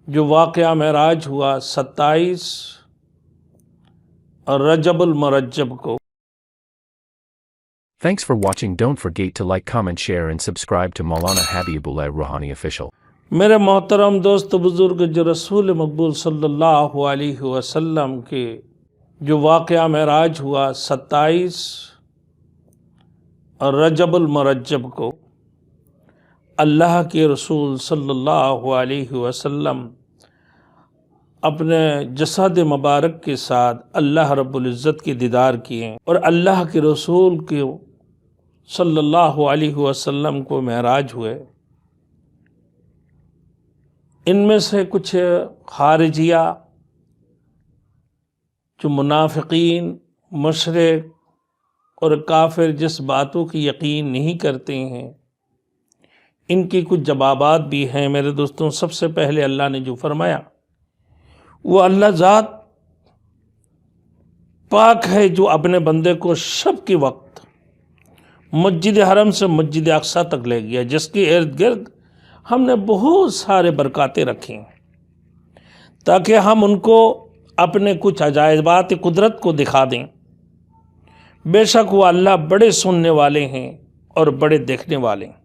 جو واقعہ معراج ہوا 27 رجب المرجب کو۔ Thanks for watching. Don't forget to like, comment, share and subscribe to Maulana Habibullah Rohani official. میرے محترم دوست بزرگ، جو رسول مقبول صلی اللہ علیہ وسلم کے جو واقعہ معراج ہوا 27 رجب المرجب کو، اللہ کے رسول صلی اللہ علیہ وسلم اپنے جسد مبارک کے ساتھ اللہ رب العزت کی دیدار کیے اور اللہ کے رسول کے صلی اللہ علیہ وسلم کو معراج ہوئے۔ ان میں سے کچھ خارجیہ جو منافقین، مشرک اور کافر جس باتوں کی یقین نہیں کرتے ہیں، ان کی کچھ جوابات بھی ہیں میرے دوستوں۔ سب سے پہلے اللہ نے جو فرمایا وہ اللہ ذات پاک ہے جو اپنے بندے کو شب کے وقت مسجد حرم سے مسجد اقصا تک لے گیا، جس کے ارد گرد ہم نے بہت سارے برکاتیں رکھی تاکہ ہم ان کو اپنے کچھ عجائبات قدرت کو دکھا دیں۔ بے شک وہ اللہ بڑے سننے والے ہیں اور بڑے دیکھنے والے ہیں۔